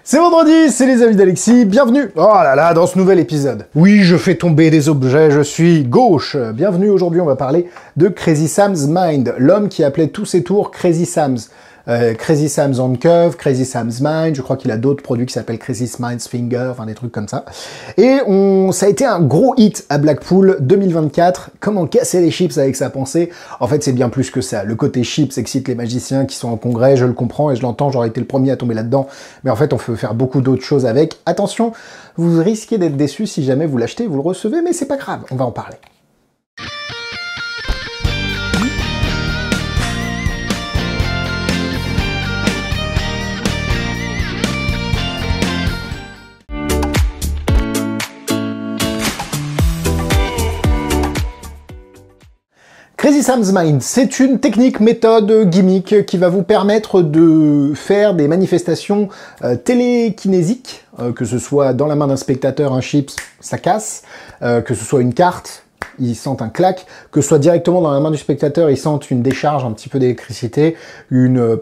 C'est vendredi, c'est les amis d'Alexis, bienvenue oh là là, dans ce nouvel épisode. Oui, je fais tomber des objets, je suis gauche. Bienvenue, aujourd'hui on va parler de Crazy Sam's Mind, l'homme qui appelait tous ses tours Crazy Sam's. Crazy Sam's Handcuff, Crazy Sam's Mind, je crois qu'il a d'autres produits qui s'appellent Crazy Sam's Finger, enfin des trucs comme ça. Et ça a été un gros hit à Blackpool 2024. Comment casser les chips avec sa pensée? En fait, c'est bien plus que ça. Le côté chips excite les magiciens qui sont en congrès, je le comprends et je l'entends, j'aurais été le premier à tomber là-dedans. Mais en fait, on peut faire beaucoup d'autres choses avec. Attention, vous risquez d'être déçus si jamais vous l'achetez, vous le recevez, mais c'est pas grave, on va en parler. Crazy Sam's Mind, c'est une technique, méthode, gimmick qui va vous permettre de faire des manifestations télékinésiques, que ce soit dans la main d'un spectateur, un chips, ça casse, que ce soit une carte, ils sentent un clac, que ce soit directement dans la main du spectateur, ils sentent une décharge, un petit peu d'électricité,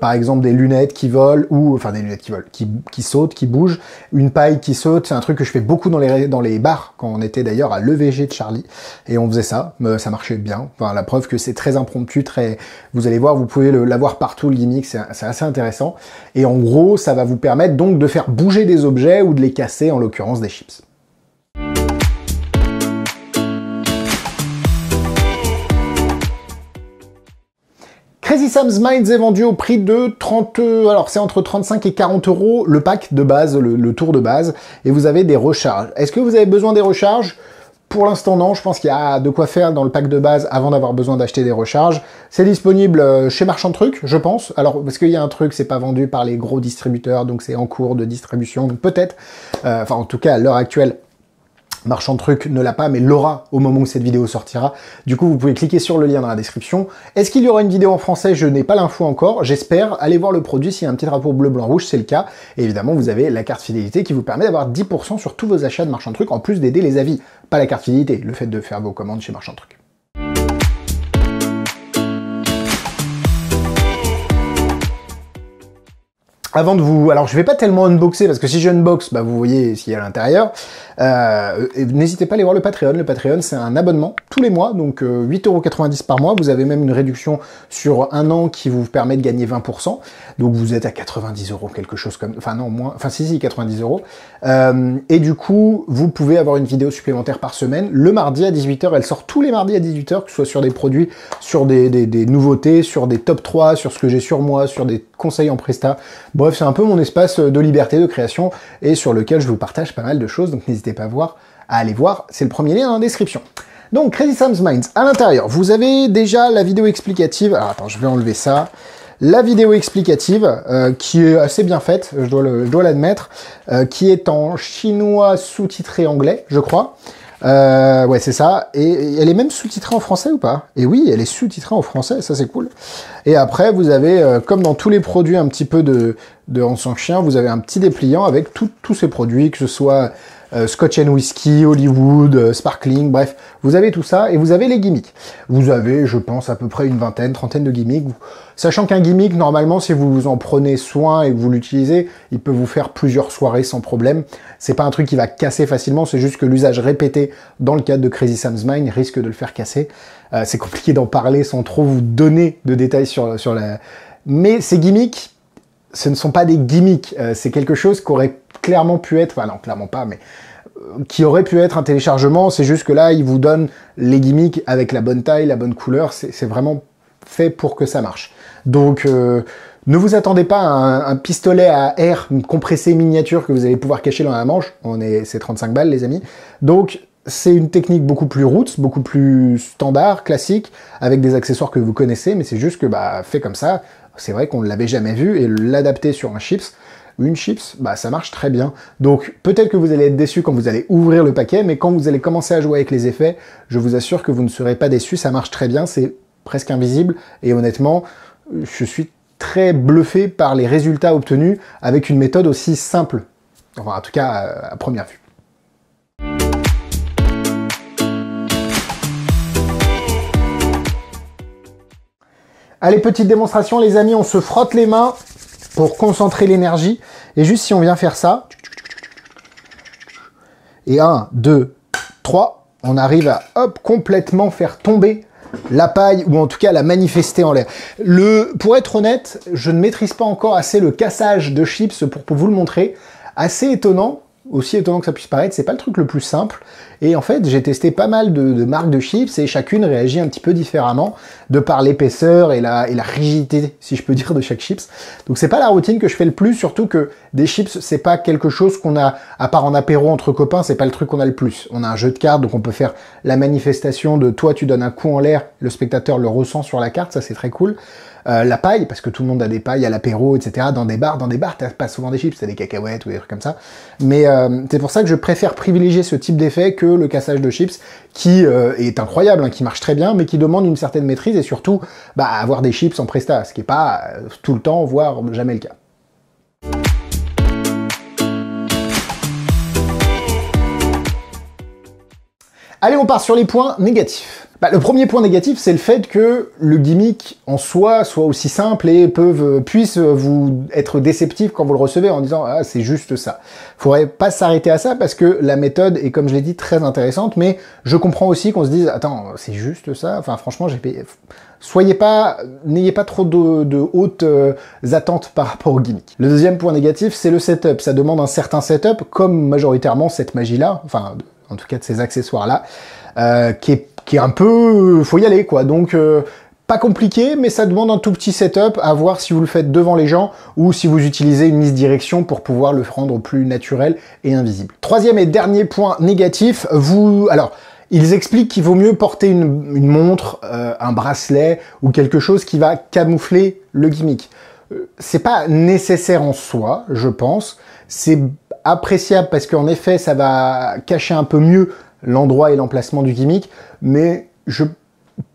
par exemple des lunettes qui volent, ou enfin des lunettes qui volent, qui sautent, qui bougent, une paille qui saute, c'est un truc que je fais beaucoup dans les bars, quand on était d'ailleurs à l'EVG de Charlie, et on faisait ça marchait bien, enfin la preuve que c'est très impromptu, vous allez voir, vous pouvez l'avoir partout, le gimmick, c'est assez intéressant, et en gros, ça va vous permettre donc de faire bouger des objets, ou de les casser, en l'occurrence des chips. Crazy Sam's Minds est vendu au prix de 30... Alors c'est entre 35 et 40 euros le pack de base, le tour de base, et vous avez des recharges. Est-ce que vous avez besoin des recharges? Pour l'instant non, je pense qu'il y a de quoi faire dans le pack de base avant d'avoir besoin d'acheter des recharges. C'est disponible chez Marchand de Trucs, je pense. Alors, parce qu'il y a un truc, c'est pas vendu par les gros distributeurs, donc c'est en cours de distribution, peut-être. Enfin, en tout cas, à l'heure actuelle, Marchand de Trucs ne l'a pas, mais l'aura au moment où cette vidéo sortira. Du coup, vous pouvez cliquer sur le lien dans la description. Est-ce qu'il y aura une vidéo en français? Je n'ai pas l'info encore. J'espère. Allez voir le produit s'il y a un petit drapeau bleu, blanc, rouge, c'est le cas. Et évidemment, vous avez la carte fidélité qui vous permet d'avoir 10% sur tous vos achats de Marchand de Trucs, en plus d'aider les avis. Pas la carte fidélité, le fait de faire vos commandes chez Marchand de Trucs. Avant de vous... Alors, je vais pas tellement unboxer, parce que si je unbox, bah, vous voyez ce qu'il y a à l'intérieur. N'hésitez pas à aller voir le Patreon. Le Patreon, c'est un abonnement tous les mois, donc 8,90 € par mois. Vous avez même une réduction sur un an qui vous permet de gagner 20%. Donc, vous êtes à 90 €, quelque chose comme... Enfin, non, moins... Enfin, si, 90 €. Et du coup, vous pouvez avoir une vidéo supplémentaire par semaine. Le mardi à 18 h, elle sort tous les mardis à 18 h, que ce soit sur des produits, sur des nouveautés, sur des top 3, sur ce que j'ai sur moi, sur des conseils en presta. Bref, c'est un peu mon espace de liberté, de création, et sur lequel je vous partage pas mal de choses, donc n'hésitez pas à aller voir, c'est le premier lien dans la description. Donc, Crazy Sam's Minds, à l'intérieur, vous avez déjà la vidéo explicative, alors attends, je vais enlever ça, la vidéo explicative, qui est assez bien faite, je dois l'admettre, qui est en chinois sous-titré anglais, je crois. Ouais, c'est ça. Et elle est même sous-titrée en français ou pas? Et oui, elle est sous-titrée en français, ça c'est cool. Et après, vous avez, comme dans tous les produits un petit peu de On s'en chien, vous avez un petit dépliant avec tous ces produits, que ce soit Scotch and Whisky, Hollywood, Sparkling, bref, vous avez tout ça, et vous avez les gimmicks. Vous avez, je pense, à peu près une vingtaine, trentaine de gimmicks. Sachant qu'un gimmick, normalement, si vous en prenez soin et que vous l'utilisez, il peut vous faire plusieurs soirées sans problème. C'est pas un truc qui va casser facilement, c'est juste que l'usage répété dans le cadre de Crazy Sam's Mind risque de le faire casser. C'est compliqué d'en parler sans trop vous donner de détails sur la... Mais ces gimmicks, ce ne sont pas des gimmicks, c'est quelque chose qui aurait clairement pu être... Enfin non, clairement pas, mais... qui aurait pu être un téléchargement, c'est juste que là, il vous donne les gimmicks avec la bonne taille, la bonne couleur, c'est vraiment fait pour que ça marche. Donc, ne vous attendez pas à un pistolet à air compressé miniature que vous allez pouvoir cacher dans la manche, c'est 35 balles les amis. Donc, c'est une technique beaucoup plus roots, beaucoup plus standard, classique, avec des accessoires que vous connaissez, mais c'est juste que, bah, fait comme ça, c'est vrai qu'on ne l'avait jamais vu, et l'adapter sur un chips, une chips, bah ça marche très bien. Donc peut-être que vous allez être déçu quand vous allez ouvrir le paquet, mais quand vous allez commencer à jouer avec les effets, je vous assure que vous ne serez pas déçus, ça marche très bien, c'est presque invisible, et honnêtement, je suis très bluffé par les résultats obtenus avec une méthode aussi simple. Enfin, en tout cas, à première vue. Allez, petite démonstration, les amis, on se frotte les mains. pour concentrer l'énergie. Et juste si on vient faire ça, et 1, 2, 3, on arrive à hop, complètement faire tomber la paille, ou en tout cas la manifester en l'air. Pour être honnête, je ne maîtrise pas encore assez le cassage de chips pour vous le montrer. Assez étonnant, aussi étonnant que ça puisse paraître, c'est pas le truc le plus simple. Et en fait, j'ai testé pas mal de marques de chips et chacune réagit un petit peu différemment de par l'épaisseur et la rigidité, si je peux dire, de chaque chips. Donc c'est pas la routine que je fais le plus, surtout que des chips, c'est pas quelque chose qu'on a, à part en apéro entre copains, c'est pas le truc qu'on a le plus. On a un jeu de cartes, donc on peut faire la manifestation de toi, tu donnes un coup en l'air, le spectateur le ressent sur la carte, ça c'est très cool. La paille, parce que tout le monde a des pailles à l'apéro, etc. Dans des bars, t'as pas souvent des chips, t'as des cacahuètes ou des trucs comme ça. Mais c'est pour ça que je préfère privilégier ce type d'effet que le cassage de chips, qui est incroyable, hein, qui marche très bien, mais qui demande une certaine maîtrise et surtout avoir des chips en presta, ce qui est pas tout le temps, voire jamais le cas. Allez, on part sur les points négatifs. Le premier point négatif, c'est le fait que le gimmick en soi soit aussi simple et puisse vous être déceptif quand vous le recevez en disant « Ah, c'est juste ça ». Faudrait pas s'arrêter à ça parce que la méthode est, comme je l'ai dit, très intéressante, mais je comprends aussi qu'on se dise « Attends, c'est juste ça ?» Enfin, franchement, j'ai payé... N'ayez pas trop de hautes attentes par rapport au gimmick. Le deuxième point négatif, c'est le setup. Ça demande un certain setup, comme majoritairement cette magie-là, enfin, en tout cas de ces accessoires-là, qui est un peu... faut y aller, quoi. Donc, pas compliqué, mais ça demande un tout petit setup à voir si vous le faites devant les gens ou si vous utilisez une mise direction pour pouvoir le rendre plus naturel et invisible. Troisième et dernier point négatif, alors, ils expliquent qu'il vaut mieux porter une montre, un bracelet ou quelque chose qui va camoufler le gimmick. C'est pas nécessaire en soi, je pense. C'est appréciable parce qu'en effet, ça va cacher un peu mieux l'endroit et l'emplacement du gimmick, mais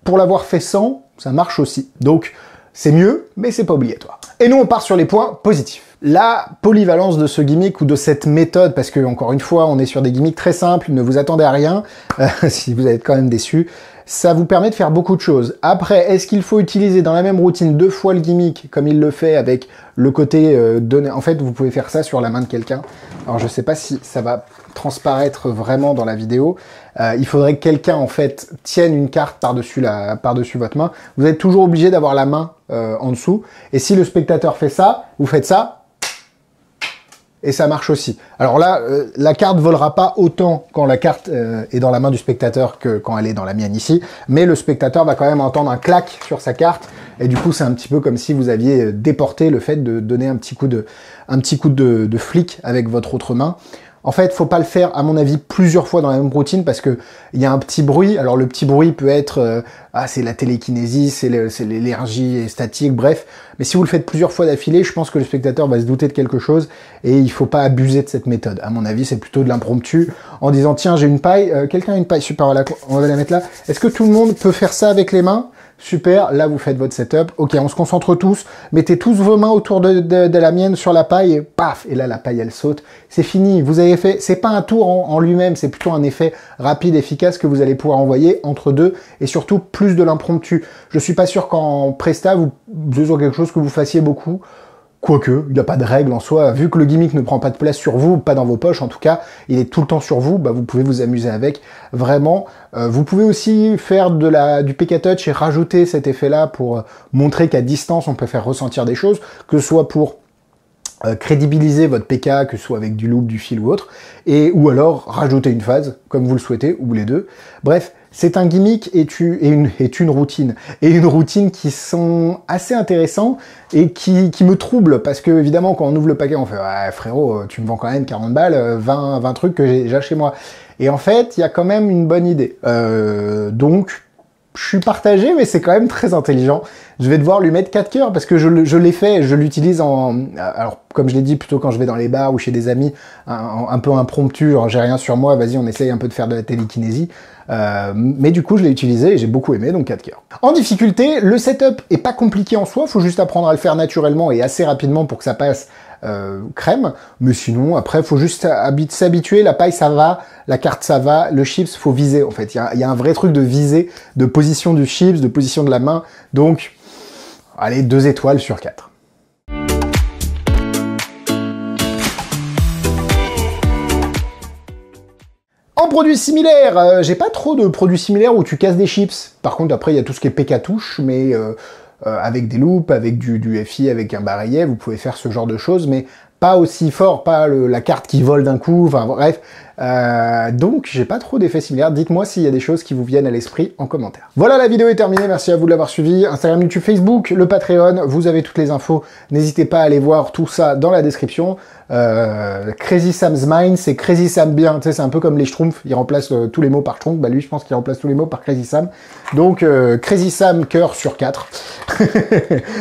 pour l'avoir fait sans, ça marche aussi. Donc, c'est mieux, mais c'est pas obligatoire. Et nous, on part sur les points positifs. La polyvalence de ce gimmick ou de cette méthode, parce que, encore une fois, on est sur des gimmicks très simples, ne vous attendez à rien, si vous êtes quand même déçus, ça vous permet de faire beaucoup de choses. Après, est-ce qu'il faut utiliser dans la même routine 2 fois le gimmick, comme il le fait avec le côté donné? En fait, vous pouvez faire ça sur la main de quelqu'un. Alors, je sais pas si ça va transparaître vraiment dans la vidéo. Il faudrait que quelqu'un, en fait, tienne une carte par-dessus votre main. Vous êtes toujours obligé d'avoir la main en dessous. Et si le spectateur fait ça, vous faites ça, et ça marche aussi. Alors là, la carte volera pas autant quand la carte est dans la main du spectateur que quand elle est dans la mienne ici, mais le spectateur va quand même entendre un clac sur sa carte, et du coup c'est un petit peu comme si vous aviez déporté le fait de donner un petit coup de flic avec votre autre main. En fait, faut pas le faire, à mon avis, plusieurs fois dans la même routine parce que il y a un petit bruit. Alors le petit bruit peut être c'est la télékinésie, c'est l'énergie statique, bref. Mais si vous le faites plusieurs fois d'affilée, je pense que le spectateur va se douter de quelque chose et il faut pas abuser de cette méthode. À mon avis, c'est plutôt de l'impromptu en disant tiens, j'ai une paille, quelqu'un a une paille, super, voilà, on va la mettre là. Est-ce que tout le monde peut faire ça avec les mains? Super, là vous faites votre setup, ok, on se concentre tous, mettez tous vos mains autour de la mienne sur la paille, et paf, et là la paille elle saute, c'est fini, vous avez fait, c'est pas un tour en lui-même, c'est plutôt un effet rapide, efficace que vous allez pouvoir envoyer entre deux, et surtout plus de l'impromptu. Je suis pas sûr qu'en Presta, ce soit quelque chose que vous fassiez beaucoup, quoique, il n'y a pas de règle en soi, vu que le gimmick ne prend pas de place sur vous, pas dans vos poches en tout cas, il est tout le temps sur vous, vous pouvez vous amuser avec, vraiment. Vous pouvez aussi faire du PK Touch et rajouter cet effet-là pour montrer qu'à distance on peut faire ressentir des choses, que ce soit pour crédibiliser votre PK, que ce soit avec du loop, du fil ou autre, ou alors rajouter une phase, comme vous le souhaitez, ou les deux. Bref, c'est un gimmick et une routine. Et une routine qui sont assez intéressants et qui me troublent, parce que évidemment, quand on ouvre le paquet, on fait ouais, « frérot, tu me vends quand même 40 balles, 20 trucs que j'ai déjà chez moi ». Et en fait, il y a quand même une bonne idée. Donc, je suis partagé, mais c'est quand même très intelligent. Je vais devoir lui mettre 4 cœurs parce que je l'ai fait, je l'utilise alors, comme je l'ai dit, plutôt quand je vais dans les bars ou chez des amis, un peu impromptu, j'ai rien sur moi, vas-y, on essaye un peu de faire de la télékinésie. Mais du coup, je l'ai utilisé et j'ai beaucoup aimé, donc 4 cœurs. En difficulté, le setup est pas compliqué en soi, faut juste apprendre à le faire naturellement et assez rapidement pour que ça passe crème, mais sinon après faut juste s'habituer, la paille ça va, la carte ça va, le chips faut viser en fait, il y a un vrai truc de viser, de position du chips, de position de la main, donc allez 2 étoiles sur 4. En produits similaires, j'ai pas trop de produits similaires où tu casses des chips. Par contre, après, il y a tout ce qui est PK-touche, mais avec des loupes, avec du FI, avec un barillet, vous pouvez faire ce genre de choses, mais pas aussi fort, pas la carte qui vole d'un coup, enfin bref. Donc, j'ai pas trop d'effets similaires. Dites-moi s'il y a des choses qui vous viennent à l'esprit en commentaire. Voilà, la vidéo est terminée. Merci à vous de l'avoir suivi. Instagram, YouTube, Facebook, le Patreon. Vous avez toutes les infos. N'hésitez pas à aller voir tout ça dans la description. Crazy Sam's Mind, c'est Crazy Sam bien. Tu sais, c'est un peu comme les Schtroumpfs. Il remplace tous les mots par Schtroumpf. Bah, lui, je pense qu'il remplace tous les mots par Crazy Sam. Donc, Crazy Sam, cœur sur 4.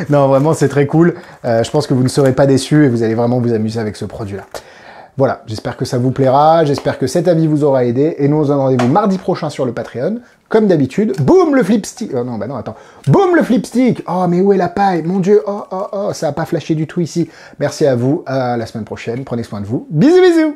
Non, vraiment, c'est très cool. Je pense que vous ne serez pas déçus et vous allez vraiment vous amuser avec ce produit-là. Voilà, j'espère que ça vous plaira, j'espère que cet avis vous aura aidé, et nous on se donne rendez-vous mardi prochain sur le Patreon, comme d'habitude. Boum le flipstick. Oh non, bah non, attends. Boum le flipstick. Oh, mais où est la paille? Mon Dieu, oh, ça a pas flashé du tout ici. Merci à vous, à la semaine prochaine, prenez soin de vous. Bisous, bisous.